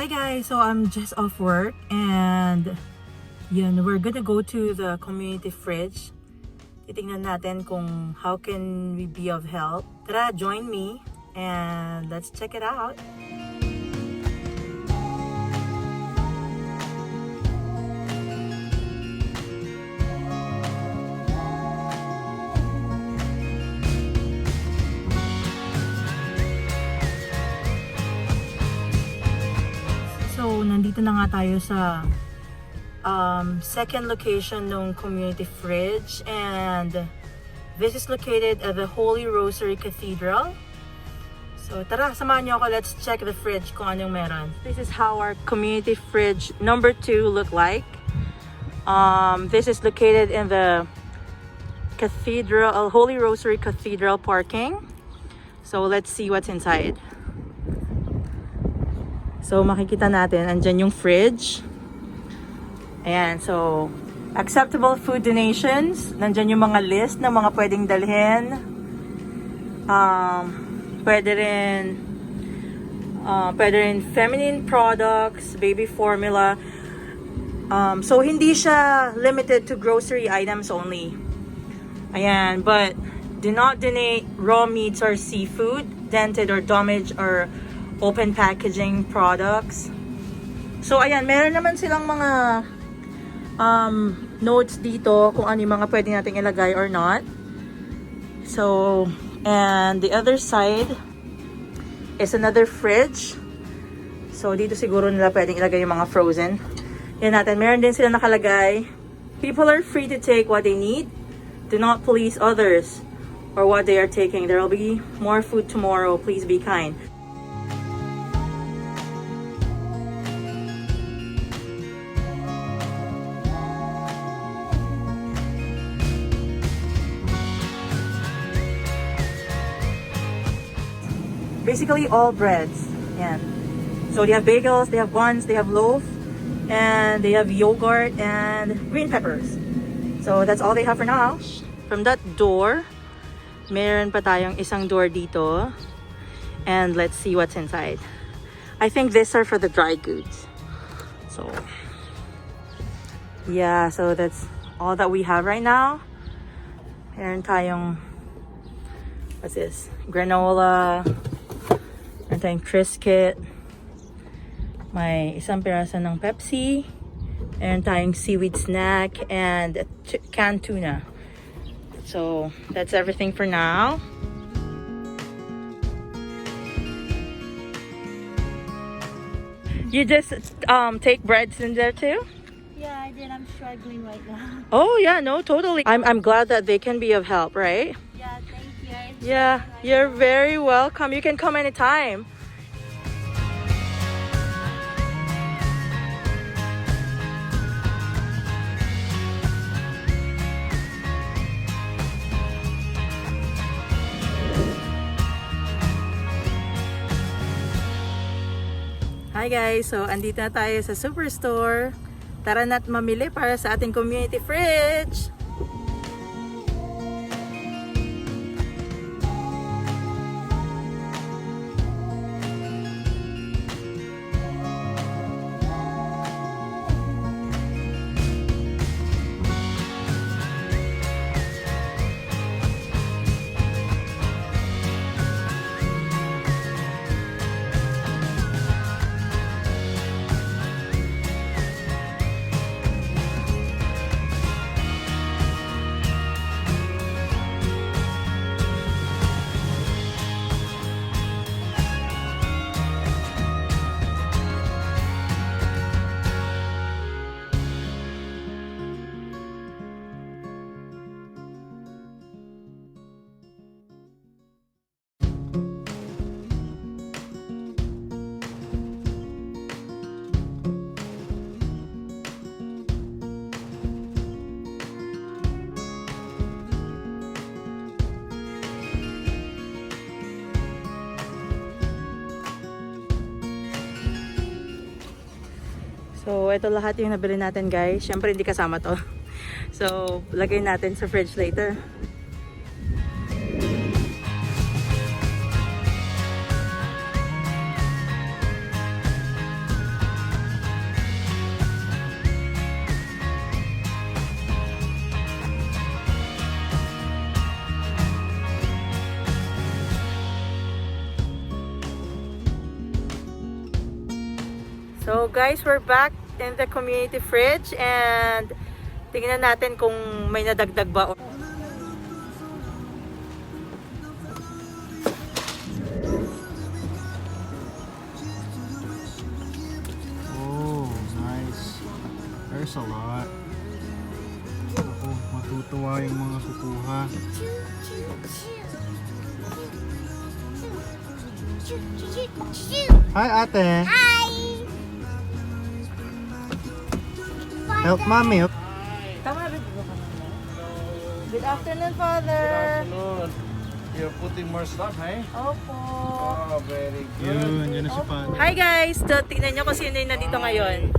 Hi guys, so I'm just off work and yun, we're gonna go to the community fridge. Titingnan natin kung how can we be of help. Tara, join me and let's check it out. So, nandito na nga tayo sa second location ng community fridge, and this is located at the Holy Rosary Cathedral. So, tara, samahan niyo ako. Let's check the fridge kung anong meron. This is how our community fridge number 2 look like. This is located in the Cathedral, Holy Rosary Cathedral parking. So, let's see what's inside. So, makikita natin, andyan yung fridge. Ayan, so, acceptable food donations. Nandyan yung mga list ng mga pwedeng dalhin. Pwede rin feminine products, baby formula. So, hindi siya limited to grocery items only. Ayan, but do not donate raw meats or seafood, dented or damaged or open packaging products. So ayan, meron naman silang mga notes dito kung ano yung mga pwede nating ilagay or not. So, and the other side is another fridge. So dito siguro nila pwedeng ilagay yung mga frozen. Yan natin, meron din sila nakalagay, people are free to take what they need. Do not police others or what they are taking. There will be more food tomorrow. Please be kind. Basically all breads. Yan. So they have bagels, they have buns, they have loaf, and they have yogurt and green peppers. So that's all they have for now. From that door, meron pa tayong isang door dito. And let's see what's inside. I think these are for the dry goods. So yeah, so that's all that we have right now. Meron tayong, what's this? Granola. Meron tayong Triscuit. May isang piraso ng Pepsi. Meron tayong seaweed snack and canned tuna. So that's everything for now. You just take breads in there too? Yeah, I did. I'm struggling right now. Oh yeah, no, totally. I'm glad that they can be of help, right? Yeah, thank you. Yeah, you're very welcome. You can come anytime. Hi guys, so andito na tayo sa superstore. Tara na't mamili para sa ating community fridge. So, ito lahat yung nabili natin guys. Siyempre, hindi kasama to. So, lagay natin sa fridge later. So guys, we're back in the community fridge and tingnan natin kung may nadagdag ba. Oh, nice. There's a lot. Ako, matutuwa yung mga kukuha. Hi, ate. Hi. Help mommy. Tama rin ba ka? Good afternoon, Father. Afternoon. You're putting more stuff, eh? Opo. Oh, very good. Yun na si Father. Hi guys! So, tingnan nyo kung sino yung nandito ngayon.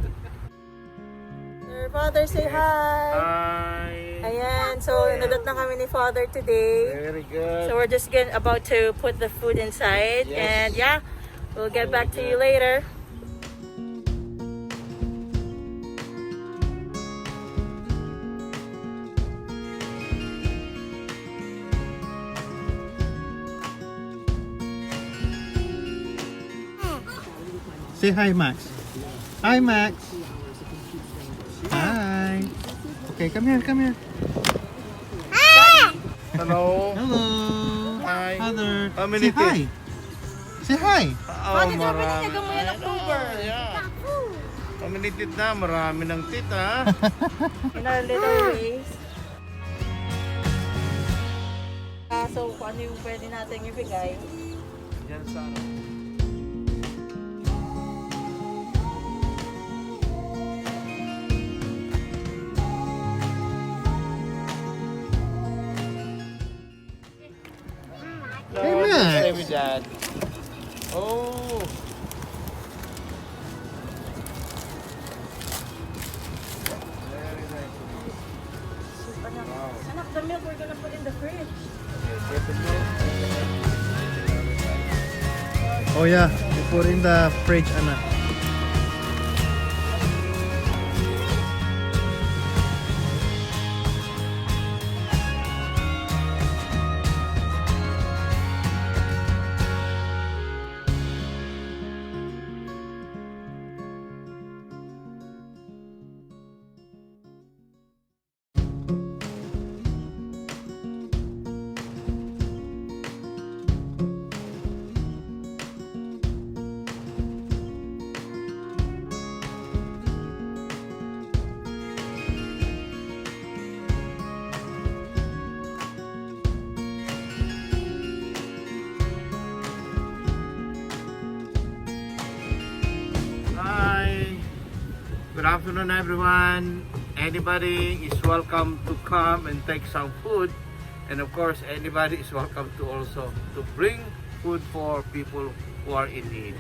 Sir Father, say hi! Hi. Ayan, so nadot na kami ni Father today. Very good. So we're just about to put the food inside. Yes. And yeah, we'll get back to you later. Say hi, Max. Hi, Max. Hi. Okay, come here, come here. Hello. Hello. Hi. Father. How many Say hi. Say hi. Oh, marami. mo yan October. Yeah. Paminitit na, marami ng tita. In our little ways. So kung ano yung pwede natin ibigay. Yan sa ano. Hey, No, Max. stay with Dad. Oh. Very nice. Wow. Anak, the milk we're gonna put in the fridge. Okay, get the milk. Oh yeah, you put in the fridge, anak. Hi. Good afternoon, everyone. Anybody is welcome to come and take some food, and of course, anybody is welcome to also to bring food for people who are in need.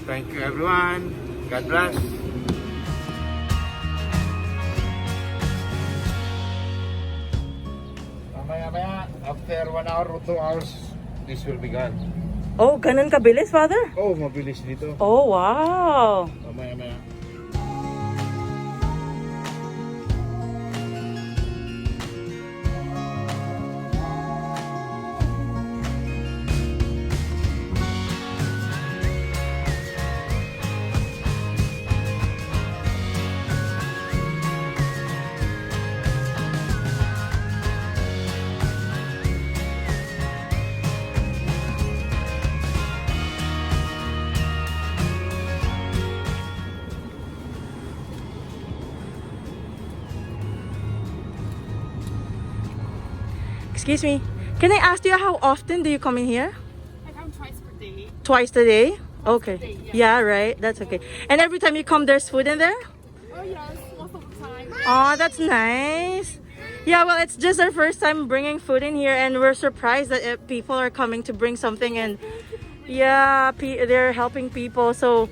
Thank you, everyone. God bless. Maya, after 1 hour or 2 hours, this will be gone. Oh, ganun kabilis, Father? Oh, mabilis dito. Oh, wow! Maya. Excuse me. Can I ask you how often do you come in here? I come twice per day. Twice a day? Okay. day, Yeah, right. That's okay. And every time you come, there's food in there? Oh yes, most of the time. Oh, that's nice. Yeah, well, it's just our first time bringing food in here, and we're surprised that people are coming to bring something, and yeah, they're helping people. So,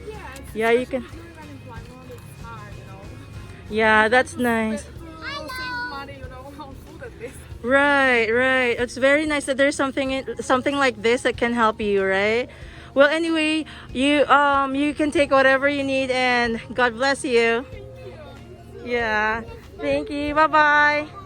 yeah, you can. During unemployment, it's hard, you know. Yeah, that's nice. People save money, you know, on food at this. Right, right. It's very nice that there's something like this that can help you, right? Well, anyway, you can take whatever you need, and God bless you. Yeah. Thank you. Bye-bye.